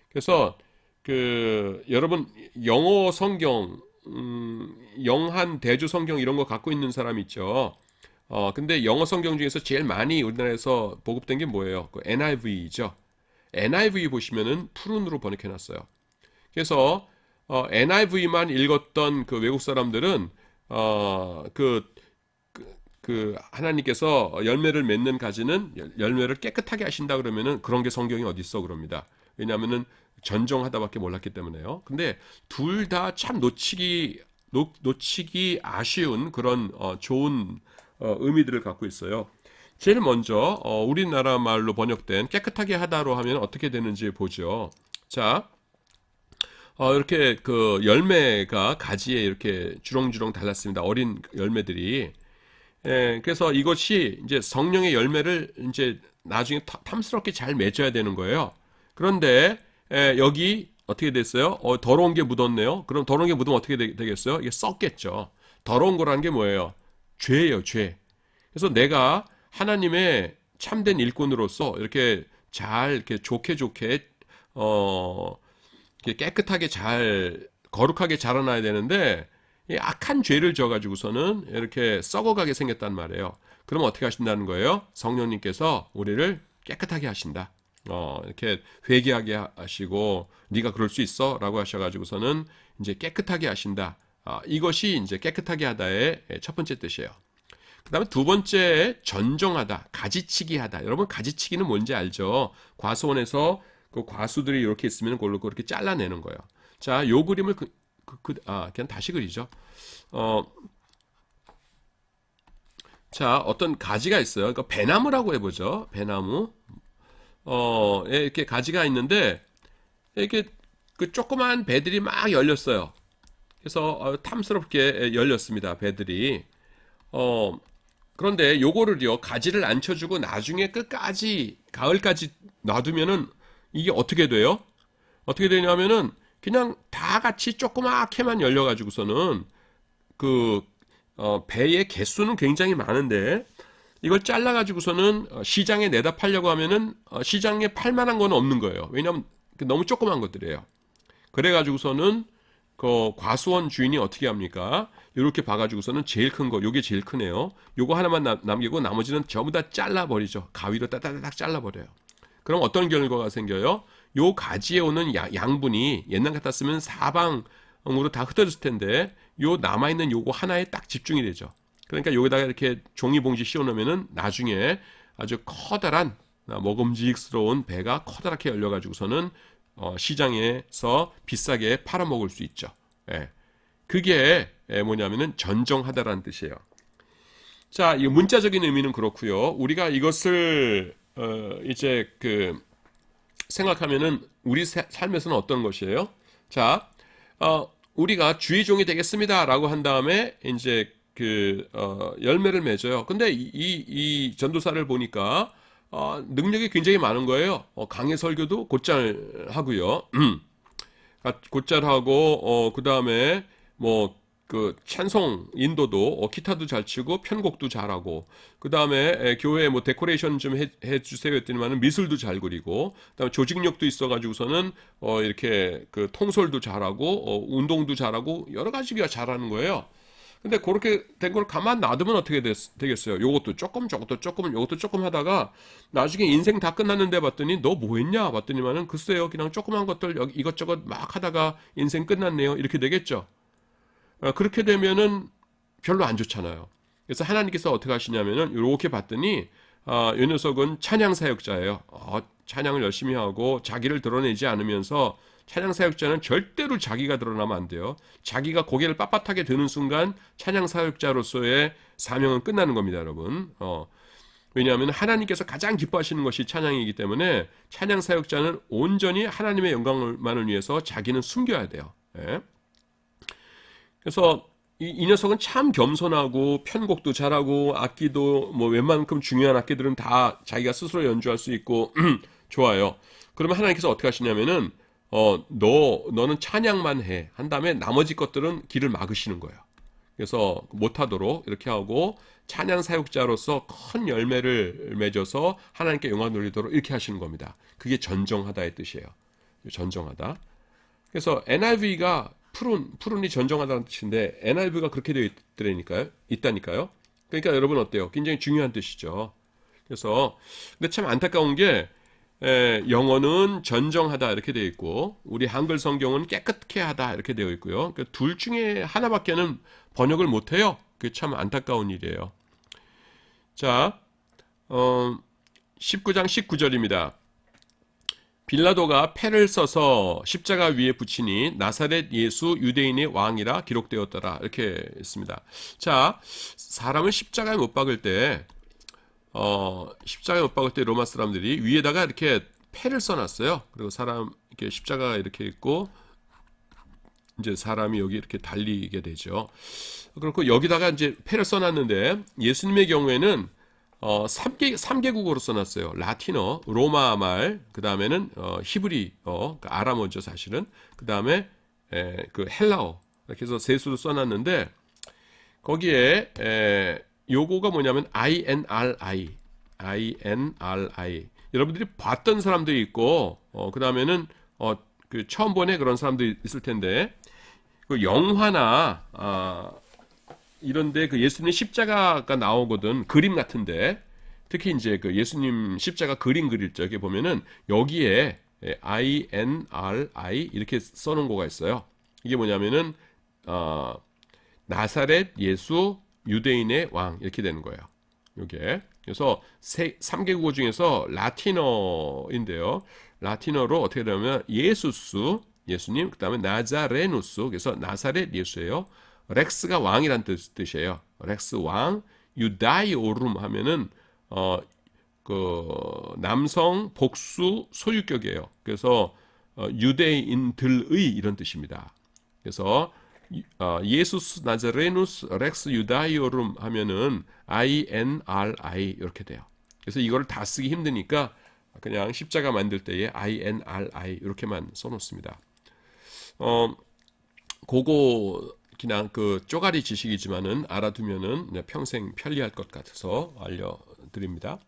그래서 그 여러분 영어 성경, 영한 대조 성경 이런 거 갖고 있는 사람 있죠. 근데 영어 성경 중에서 제일 많이 우리나라에서 보급된 게 뭐예요? 그 NIV죠. NIV 보시면은 푸른으로 번역해 놨어요. 그래서 NIV만 읽었던 그 외국 사람들은 그 하나님께서 열매를 맺는 가지는 열매를 깨끗하게 하신다 그러면은 그런 게 성경이 어디 있어 그럽니다. 왜냐하면은 전정하다밖에 몰랐기 때문에요. 근데 둘 다 참 놓치기 아쉬운 그런 좋은 의미들을 갖고 있어요. 제일 먼저 우리나라 말로 번역된 깨끗하게 하다로 하면 어떻게 되는지 보죠. 자, 이렇게 그 열매가 가지에 이렇게 주렁주렁 달렸습니다. 어린 열매들이. 그래서 이것이 이제 성령의 열매를 이제 나중에 탐스럽게 잘 맺어야 되는 거예요. 그런데 여기 어떻게 됐어요? 더러운 게 묻었네요. 그럼 더러운 게 묻으면 어떻게 되겠어요? 이게 썩겠죠. 더러운 거라는 게 뭐예요? 죄예요, 죄. 그래서 내가 하나님의 참된 일꾼으로서 이렇게 잘 이렇게 좋게 이렇게 깨끗하게 잘 거룩하게 자라나야 되는데 이 악한 죄를 져가지고서는 이렇게 썩어가게 생겼단 말이에요. 그럼 어떻게 하신다는 거예요? 성령님께서 우리를 깨끗하게 하신다. 이렇게 회개하게 하시고 네가 그럴 수 있어라고 하셔가지고서는 이제 깨끗하게 하신다. 이것이 이제 깨끗하게 하다의 첫 번째 뜻이에요. 그다음에 두 번째 전종하다, 가지치기 하다. 여러분 가지치기는 뭔지 알죠? 과수원에서 그 과수들이 이렇게 있으면 그걸로 그렇게 잘라내는 거예요. 자, 요 그림을 그냥 다시 그리죠. 자, 어떤 가지가 있어요. 그러니까 배나무라고 해보죠. 배나무. 이렇게 가지가 있는데 이렇게 그 조그만 배들이 막 열렸어요. 그래서 탐스럽게 열렸습니다. 배들이. 그런데 요거를요 가지를 안 쳐주고 나중에 끝까지 가을까지 놔두면은 이게 어떻게 돼요? 어떻게 되냐면은 그냥 다 같이 조그맣게만 열려가지고서는 그 배의 개수는 굉장히 많은데 이걸 잘라가지고서는 시장에 내다 팔려고 하면은 시장에 팔만한 건 없는 거예요. 왜냐하면 너무 조그만 것들이에요. 그래가지고서는 그 과수원 주인이 어떻게 합니까? 이렇게 봐가지고서는 제일 큰 거, 요게 제일 크네요. 요거 하나만 남기고 나머지는 전부 다 잘라버리죠. 가위로 따다닥 잘라버려요. 그럼 어떤 결과가 생겨요? 요 가지에 오는 양분이 옛날 같았으면 사방으로 다 흩어졌을 텐데 요 남아있는 요거 하나에 딱 집중이 되죠. 그러니까 여기다가 이렇게 종이봉지 씌워놓으면은 나중에 아주 커다란 먹음직스러운 배가 커다랗게 열려가지고서는 시장에서 비싸게 팔아먹을 수 있죠. 예. 그게 뭐냐면은 전정하다라는 뜻이에요. 자, 이 문자적인 의미는 그렇고요. 우리가 이것을 이제 그 생각하면은 우리 삶에서는 어떤 것이에요? 자, 우리가 주의 종이 되겠습니다라고 한 다음에 이제 그 열매를 맺어요. 근데 이 전도사를 보니까 능력이 굉장히 많은 거예요. 강해 설교도 곧잘 하고요. 곧잘 하고 그 다음에 뭐 그 찬송 인도도 기타도 잘 치고 편곡도 잘하고 그 다음에 교회 뭐 데코레이션 좀 해주세요 했더니만은 미술도 잘 그리고 그다음에 조직력도 있어가지고서는 이렇게 그 통솔도 잘하고 운동도 잘하고 여러 가지가 잘하는 거예요. 근데 그렇게 된 걸 가만 놔두면 어떻게 되겠어요? 요것도 조금, 저것도 조금, 요것도 조금 하다가 나중에 인생 다 끝났는데 봤더니 너 뭐 했냐? 봤더니만은 글쎄요, 그냥 조그만 것들 이것저것 막 하다가 인생 끝났네요. 이렇게 되겠죠? 그렇게 되면은 별로 안 좋잖아요. 그래서 하나님께서 어떻게 하시냐면은 이렇게 봤더니 이 녀석은 찬양 사역자예요. 찬양을 열심히 하고 자기를 드러내지 않으면서 찬양 사역자는 절대로 자기가 드러나면 안 돼요. 자기가 고개를 빳빳하게 드는 순간 찬양 사역자로서의 사명은 끝나는 겁니다, 여러분. 왜냐하면 하나님께서 가장 기뻐하시는 것이 찬양이기 때문에 찬양 사역자는 온전히 하나님의 영광만을 위해서 자기는 숨겨야 돼요. 예. 그래서 이 녀석은 참 겸손하고 편곡도 잘하고 악기도 뭐 웬만큼 중요한 악기들은 다 자기가 스스로 연주할 수 있고 좋아요. 그러면 하나님께서 어떻게 하시냐면은 너는 찬양만 해. 한 다음에 나머지 것들은 길을 막으시는 거예요. 그래서 못하도록 이렇게 하고 찬양 사역자로서 큰 열매를 맺어서 하나님께 영광 돌리도록 이렇게 하시는 겁니다. 그게 전정하다의 뜻이에요. 전정하다. 그래서 NIV가 푸른이 전정하다는 뜻인데 NIV가 그렇게 되어 있다니까요. 그러니까 여러분 어때요? 굉장히 중요한 뜻이죠. 그래서 근데 참 안타까운 게 영어는 전정하다 이렇게 되어 있고 우리 한글 성경은 깨끗게 하다 이렇게 되어 있고요. 그러니까 둘 중에 하나밖에는 번역을 못해요. 그게 참 안타까운 일이에요. 자, 19장 19절입니다. 빌라도가 패를 써서 십자가 위에 붙이니 나사렛 예수 유대인의 왕이라 기록되었더라 이렇게 했습니다. 자, 사람을 십자가에 못 박을 때 로마 사람들이 위에다가 이렇게 패를 써놨어요. 그리고 사람 이렇게 십자가가 이렇게 있고 이제 사람이 여기 이렇게 달리게 되죠. 그렇고 여기다가 이제 패를 써놨는데 예수님의 경우에는 3개국어로 써놨어요. 라틴어, 로마 말, 그 다음에는 히브리어, 아람어죠 사실은. 그 다음에 그 헬라어 이렇게 해서 세 수를 써놨는데 거기에 요거가 뭐냐면 INRI. 여러분들이 봤던 사람들이 있고 그 다음에는 그 처음 보네 그런 사람들이 있을 텐데 그 영화나 이런데 그 예수님 십자가가 나오거든 그림 같은데 특히 이제 그 예수님 십자가 그림 그릴 적에 보면은 여기에 INRI 이렇게 써놓은 거가 있어요. 이게 뭐냐면은 나사렛 예수 유대인의 왕 이렇게 되는 거예요. 이게 그래서 3개국어 중에서 라틴어인데요. 라틴어로 어떻게 되냐면 예수님 그다음에 나자레누스 그래서 나사렛 예수예요. 렉스가 왕이란 뜻이에요. 렉스 왕, 유다이오룸 하면은 그 남성 복수 소유격이에요. 그래서 유대인들의 이런 뜻입니다. 그래서 예수스 나자레누스 렉스 유다이오룸 하면은 INRI 이렇게 돼요. 그래서 이거를 다 쓰기 힘드니까 그냥 십자가 만들 때에 INRI 이렇게만 써놓습니다. 그거 그냥 그 쪼가리 지식이지만은 알아두면은 평생 편리할 것 같아서 알려드립니다.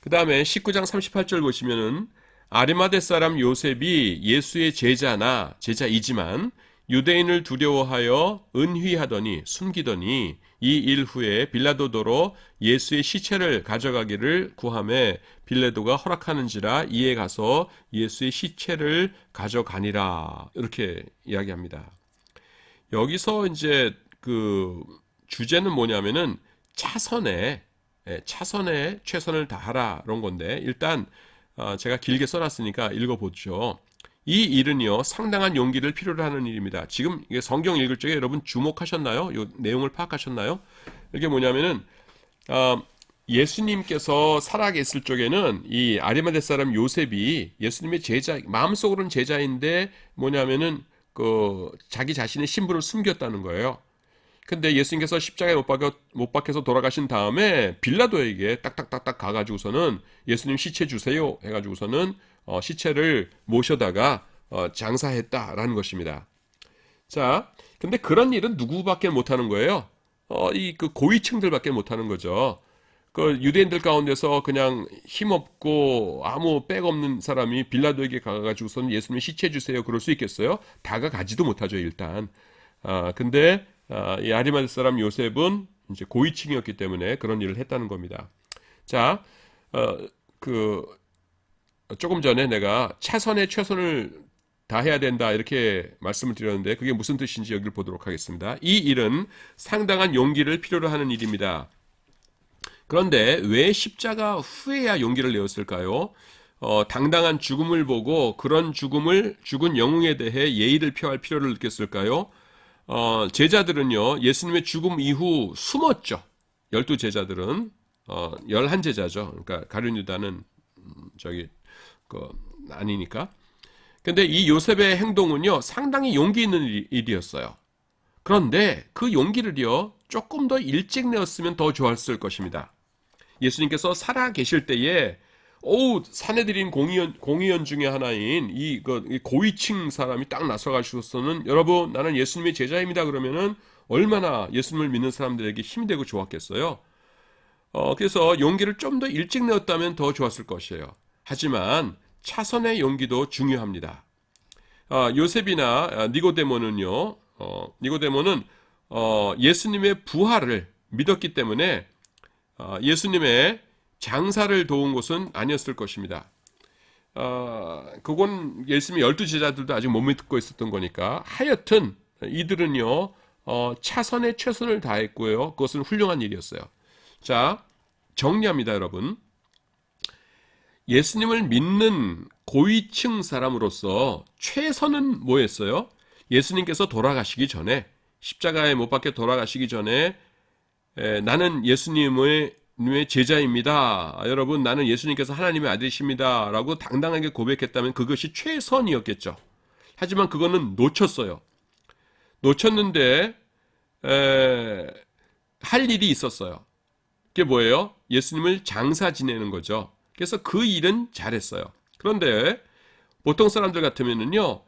그 다음에 19장 38절 보시면은 아리마대 사람 요셉이 예수의 제자이지만 유대인을 두려워하여 은휘하더니 숨기더니 이 일 후에 빌라도더러 예수의 시체를 가져가기를 구하매 빌라도가 허락하는지라 이에 가서 예수의 시체를 가져가니라 이렇게 이야기합니다. 여기서 이제 그 주제는 뭐냐면은 차선에 최선을 다하라 그런 건데 일단 제가 길게 써놨으니까 읽어보죠. 이 일은요 상당한 용기를 필요로 하는 일입니다. 지금 성경 읽을 적에 여러분 주목하셨나요? 이 내용을 파악하셨나요? 이게 뭐냐면은 예수님께서 살아계실 적에는 이 아리마대 사람 요셉이 예수님의 제자 마음속으로는 제자인데 뭐냐면은 그 자기 자신의 신분을 숨겼다는 거예요. 근데 예수님께서 십자가에 못 박혀서 돌아가신 다음에 빌라도에게 딱딱딱딱 가가지고서는 예수님 시체 주세요 해가지고서는 시체를 모셔다가 장사했다라는 것입니다. 자, 근데 그런 일은 누구밖에 못하는 거예요? 이 그 고위층들밖에 못하는 거죠. 그 유대인들 가운데서 그냥 힘없고 아무 백 없는 사람이 빌라도에게 가가지고서는 예수님 시체 주세요 그럴 수 있겠어요? 다가가지도 못하죠 일단. 근데 이 아리마대 사람 요셉은 이제 고위층이었기 때문에 그런 일을 했다는 겁니다. 자, 그 조금 전에 내가 최선을 다해야 된다 이렇게 말씀을 드렸는데 그게 무슨 뜻인지 여기를 보도록 하겠습니다. 이 일은 상당한 용기를 필요로 하는 일입니다. 그런데 왜 십자가 후에야 용기를 내었을까요? 당당한 죽음을 보고 그런 죽은 영웅에 대해 예의를 표할 필요를 느꼈을까요? 제자들은요 예수님의 죽음 이후 숨었죠. 12제자들은 11제자죠. 그러니까 가룟 유다는 아니니까. 근데 이 요셉의 행동은요 상당히 용기 있는 일이었어요. 그런데 그 용기를요, 조금 더 일찍 내었으면 더 좋았을 것입니다. 예수님께서 살아 계실 때에 사내들인 공의원 중에 하나인 이 고위층 사람이 딱 나서가지고서는 여러분 나는 예수님의 제자입니다 그러면은 얼마나 예수님을 믿는 사람들에게 힘이 되고 좋았겠어요. 그래서 용기를 좀 더 일찍 내었다면 더 좋았을 것이에요. 하지만 차선의 용기도 중요합니다. 요셉이나 니고데모는요, 니고데모는 예수님의 부활을 믿었기 때문에 예수님의 장사를 도운 것은 아니었을 것입니다. 그건 예수님의 12제자들도 아직 못 믿고 있었던 거니까. 하여튼 이들은요, 차선에 최선을 다했고요. 그것은 훌륭한 일이었어요. 자, 정리합니다, 여러분. 예수님을 믿는 고위층 사람으로서 최선은 뭐였어요? 예수님께서 돌아가시기 전에, 십자가에 못 박혀 돌아가시기 전에 나는 예수님의 제자입니다. 여러분, 나는 예수님께서 하나님의 아들이십니다. 라고 당당하게 고백했다면 그것이 최선이었겠죠. 하지만 그거는 놓쳤어요. 놓쳤는데 할 일이 있었어요. 그게 뭐예요? 예수님을 장사 지내는 거죠. 그래서 그 일은 잘했어요. 그런데 보통 사람들 같으면은요,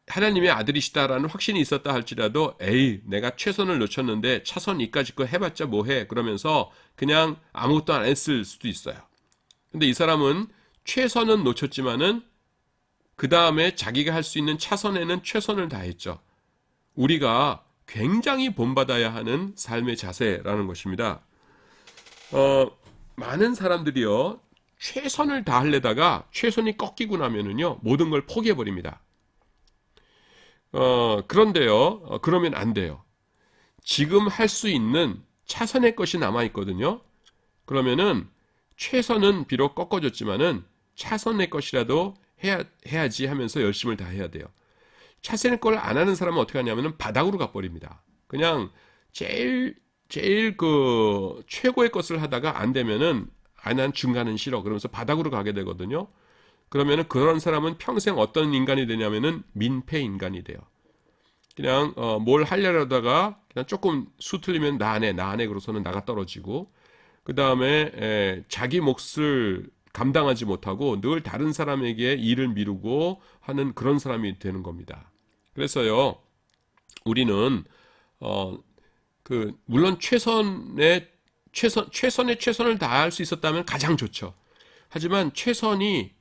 하나님의 아들이시다라는 확신이 있었다 할지라도 내가 최선을 놓쳤는데 차선 이까짓 거 해봤자 뭐해 그러면서 그냥 아무것도 안 했을 수도 있어요. 근데 이 사람은 최선은 놓쳤지만은 그 다음에 자기가 할 수 있는 차선에는 최선을 다했죠. 우리가 굉장히 본받아야 하는 삶의 자세라는 것입니다. 많은 사람들이요, 최선을 다하려다가 최선이 꺾이고 나면은요, 모든 걸 포기해버립니다. 그런데요, 그러면 안 돼요. 지금 할 수 있는 차선의 것이 남아있거든요. 그러면은 최선은 비록 꺾어졌지만은 차선의 것이라도 해야지 하면서 열심을 다해야 돼요. 차선의 걸 안 하는 사람은 어떻게 하냐면은 바닥으로 가버립니다. 그냥 제일 최고의 것을 하다가 안 되면은 난 중간은 싫어 그러면서 바닥으로 가게 되거든요. 그러면은 그런 사람은 평생 어떤 인간이 되냐면은 민폐 인간이 돼요. 그냥 뭘 하려다가 그냥 조금 수틀리면 나 안 해 그러고서는 나가 떨어지고, 그 다음에 자기 몫을 감당하지 못하고 늘 다른 사람에게 일을 미루고 하는 그런 사람이 되는 겁니다. 그래서요, 우리는 물론 최선의 최선을 다할 수 있었다면 가장 좋죠. 하지만 최선이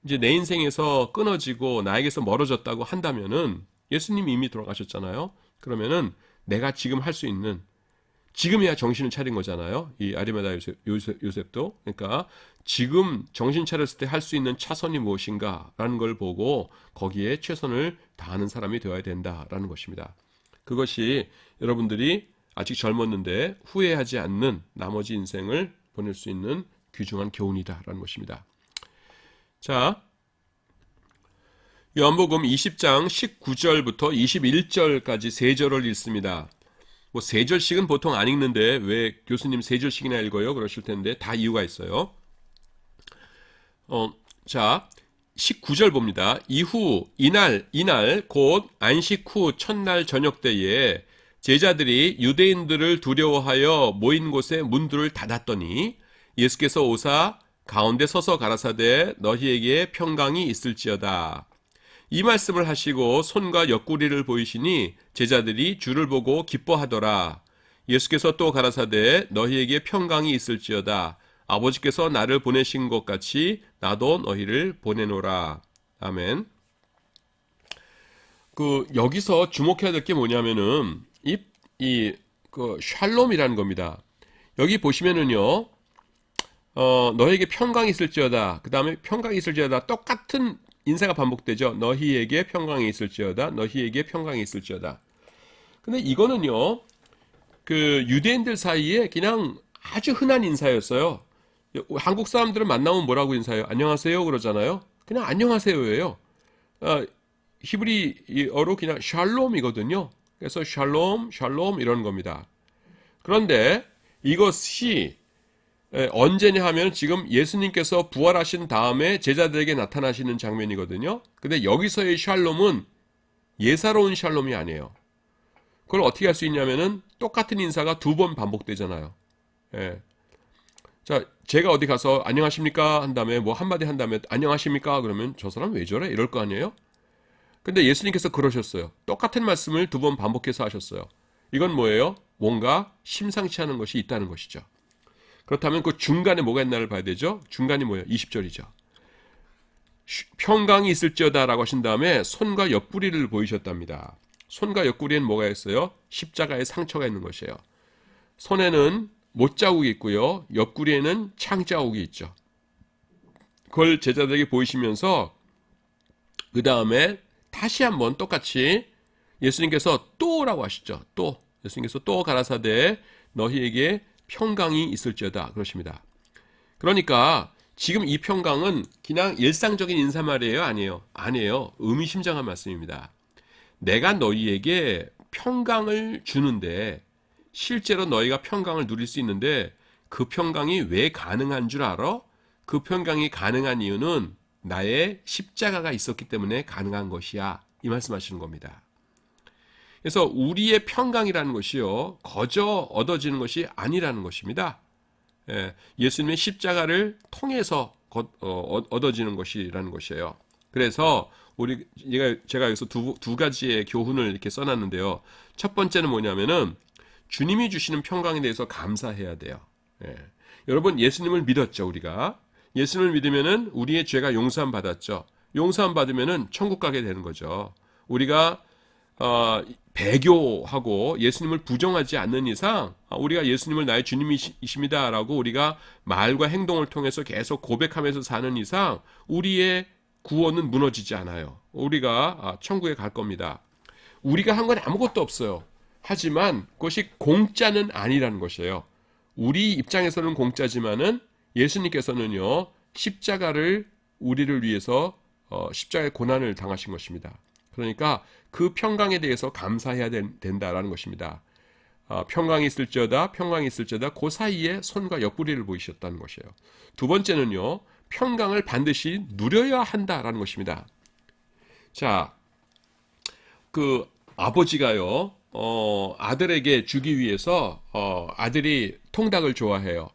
이제 내 인생에서 끊어지고 나에게서 멀어졌다고 한다면은 예수님이 이미 돌아가셨잖아요. 그러면은 내가 지금 할 수 있는, 지금이야 정신을 차린 거잖아요. 이 아리마다 요셉도. 그러니까 지금 정신 차렸을 때 할 수 있는 차선이 무엇인가라는 걸 보고 거기에 최선을 다하는 사람이 되어야 된다라는 것입니다. 그것이 여러분들이 아직 젊었는데 후회하지 않는 나머지 인생을 보낼 수 있는 귀중한 교훈이다라는 것입니다. 자, 요한복음 20장 19절부터 21절까지 세 절을 읽습니다. 뭐 세 절씩은 보통 안 읽는데 왜 교수님 세 절씩이나 읽어요? 그러실 텐데 다 이유가 있어요. 자, 19절 봅니다. 이후 이날 곧 안식 후 첫날 저녁 때에 제자들이 유대인들을 두려워하여 모인 곳에 문들을 닫았더니 예수께서 오사 가운데 서서 가라사대 너희에게 평강이 있을지어다. 이 말씀을 하시고 손과 옆구리를 보이시니 제자들이 주를 보고 기뻐하더라. 예수께서 또 가라사대 너희에게 평강이 있을지어다. 아버지께서 나를 보내신 것 같이 나도 너희를 보내노라. 아멘. 여기서 주목해야 될 게 뭐냐면은 샬롬이라는 겁니다. 여기 보시면은요, 너희에게 평강이 있을지어다. 그 다음에 평강이 있을지어다. 똑같은 인사가 반복되죠. 너희에게 평강이 있을지어다. 너희에게 평강이 있을지어다. 근데 이거는요, 유대인들 사이에 그냥 아주 흔한 인사였어요. 한국 사람들은 만나면 뭐라고 인사해요? 안녕하세요 그러잖아요. 그냥 안녕하세요예요. 히브리어로 그냥 샬롬이거든요. 그래서 샬롬 이런 겁니다. 그런데 이것이 언제냐 하면 지금 예수님께서 부활하신 다음에 제자들에게 나타나시는 장면이거든요. 근데 여기서의 샬롬은 예사로운 샬롬이 아니에요. 그걸 어떻게 할 수 있냐면은 똑같은 인사가 2번 반복되잖아요. 예. 자, 제가 어디 가서 안녕하십니까 한 다음에 뭐 한마디 한 다음에 안녕하십니까 그러면 저 사람 왜 저래? 이럴 거 아니에요? 근데 예수님께서 그러셨어요. 똑같은 말씀을 2번 반복해서 하셨어요. 이건 뭐예요? 뭔가 심상치 않은 것이 있다는 것이죠. 그렇다면 그 중간에 뭐가 있나를 봐야 되죠? 중간이 뭐예요? 20절이죠. 평강이 있을지어다 라고 하신 다음에 손과 옆구리를 보이셨답니다. 손과 옆구리에는 뭐가 있어요? 십자가의 상처가 있는 것이에요. 손에는 못자국이 있고요. 옆구리에는 창자국이 있죠. 그걸 제자들에게 보이시면서 그 다음에 다시 한번 똑같이 예수님께서 또라고 하시죠. 또 예수님께서 또 가라사대 너희에게 평강이 있을지어다 그러십니다. 그러니까 지금 이 평강은 그냥 일상적인 인사말이에요? 아니에요? 아니에요. 의미심장한 말씀입니다. 내가 너희에게 평강을 주는데 실제로 너희가 평강을 누릴 수 있는데 그 평강이 왜 가능한 줄 알아? 그 평강이 가능한 이유는 나의 십자가가 있었기 때문에 가능한 것이야. 이 말씀하시는 겁니다. 그래서 우리의 평강이라는 것이요, 거저 얻어지는 것이 아니라는 것입니다. 예수님의 십자가를 통해서 얻어지는 것이라는 것이에요. 그래서 제가 여기서 두 가지의 교훈을 이렇게 써놨는데요. 첫 번째는 뭐냐면은 주님이 주시는 평강에 대해서 감사해야 돼요. 여러분 예수님을 믿었죠, 우리가. 예수님을 믿으면은 우리의 죄가 용서함 받았죠. 용서함 받으면은 천국 가게 되는 거죠. 우리가 배교하고 예수님을 부정하지 않는 이상 우리가 예수님을 나의 주님이십니다라고 우리가 말과 행동을 통해서 계속 고백하면서 사는 이상 우리의 구원은 무너지지 않아요. 우리가 천국에 갈 겁니다. 우리가 한 건 아무것도 없어요. 하지만 그것이 공짜는 아니라는 것이에요. 우리 입장에서는 공짜지만은 예수님께서는요 십자가를 우리를 위해서 십자가의 고난을 당하신 것입니다. 그러니까 그 평강에 대해서 감사해야 된다라는 것입니다. 평강이 있을지어다 그 사이에 손과 옆구리를 보이셨다는 것이에요. 두 번째는요 평강을 반드시 누려야 한다라는 것입니다. 자, 그 아버지가요 아들에게 주기 위해서 아들이 통닭을 좋아해요.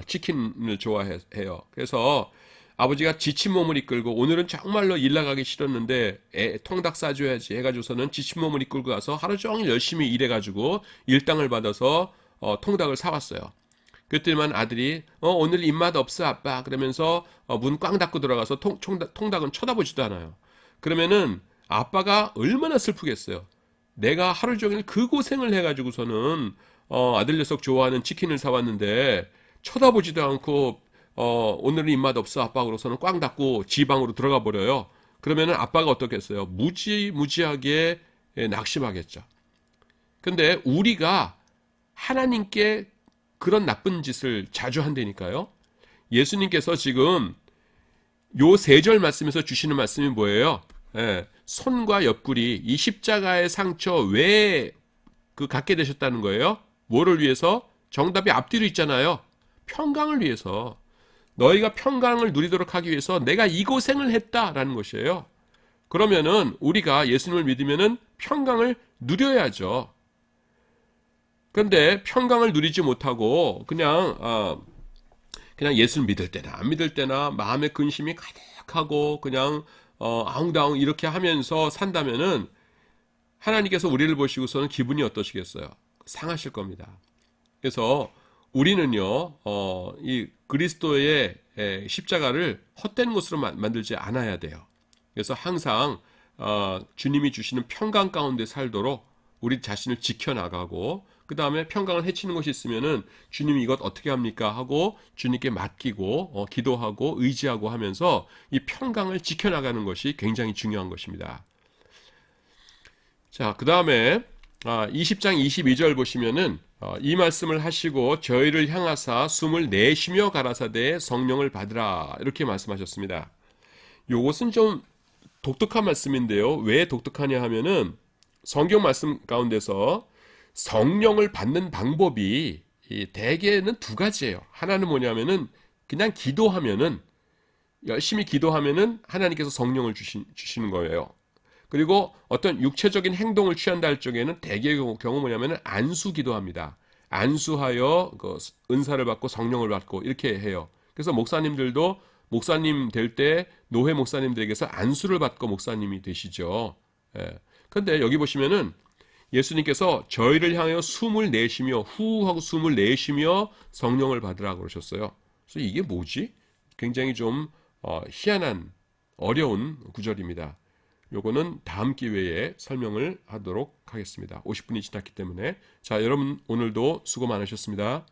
치킨을 좋아해요. 그래서 아버지가 지친 몸을 이끌고 오늘은 정말로 일 나가기 싫었는데 통닭 싸줘야지 해가지고서는 지친 몸을 이끌고 가서 하루 종일 열심히 일해가지고 일당을 받아서 통닭을 사왔어요. 그때만 아들이 오늘 입맛 없어 아빠 그러면서 문 꽝 닫고 들어가서 통닭은 쳐다보지도 않아요. 그러면은 아빠가 얼마나 슬프겠어요. 내가 하루 종일 그 고생을 해가지고서는 아들 녀석 좋아하는 치킨을 사왔는데 쳐다보지도 않고 오늘은 입맛 없어 아빠 그러고서는 꽝 닫고 지방으로 들어가 버려요. 그러면은 아빠가 어떻겠어요? 무지하게 낙심하겠죠. 근데 우리가 하나님께 그런 나쁜 짓을 자주 한다니까요. 예수님께서 지금 요 3절 말씀에서 주시는 말씀이 뭐예요? 손과 옆구리 이 십자가의 상처 왜 갖게 되셨다는 거예요? 뭐를 위해서? 정답이 앞뒤로 있잖아요. 평강을 위해서. 너희가 평강을 누리도록 하기 위해서 내가 이 고생을 했다라는 것이에요. 그러면은 우리가 예수님을 믿으면은 평강을 누려야죠. 그런데 평강을 누리지 못하고 그냥 예수를 믿을 때나 안 믿을 때나 마음의 근심이 가득하고 그냥 아웅다웅 이렇게 하면서 산다면은 하나님께서 우리를 보시고서는 기분이 어떠시겠어요? 상하실 겁니다. 그래서 우리는요, 이 그리스도의 십자가를 헛된 것으로 만들지 않아야 돼요. 그래서 항상 주님이 주시는 평강 가운데 살도록 우리 자신을 지켜나가고 그 다음에 평강을 해치는 것이 있으면은 주님이 이것 어떻게 합니까? 하고 주님께 맡기고 기도하고 의지하고 하면서 이 평강을 지켜나가는 것이 굉장히 중요한 것입니다. 자, 그 다음에 20장 22절 보시면은 이 말씀을 하시고 저희를 향하사 숨을 내쉬며 가라사대 성령을 받으라 이렇게 말씀하셨습니다. 요것은 좀 독특한 말씀인데요. 왜 독특하냐 하면은 성경 말씀 가운데서 성령을 받는 방법이 대개는 2가지예요. 하나는 뭐냐면은 그냥 기도하면은 열심히 기도하면은 하나님께서 성령을 주시는 거예요. 그리고 어떤 육체적인 행동을 취한다 할 적에는 대개의 경우 뭐냐면 안수 기도합니다. 안수하여 그 은사를 받고 성령을 받고 이렇게 해요. 그래서 목사님들도 목사님 될 때 노회 목사님들에게서 안수를 받고 목사님이 되시죠. 예. 근데 여기 보시면은 예수님께서 저희를 향하여 숨을 내쉬며 후 하고 숨을 내쉬며 성령을 받으라고 그러셨어요. 그래서 이게 뭐지? 굉장히 좀 희한한 어려운 구절입니다. 요거는 다음 기회에 설명을 하도록 하겠습니다. 50분이 지났기 때문에. 자, 여러분 오늘도 수고 많으셨습니다.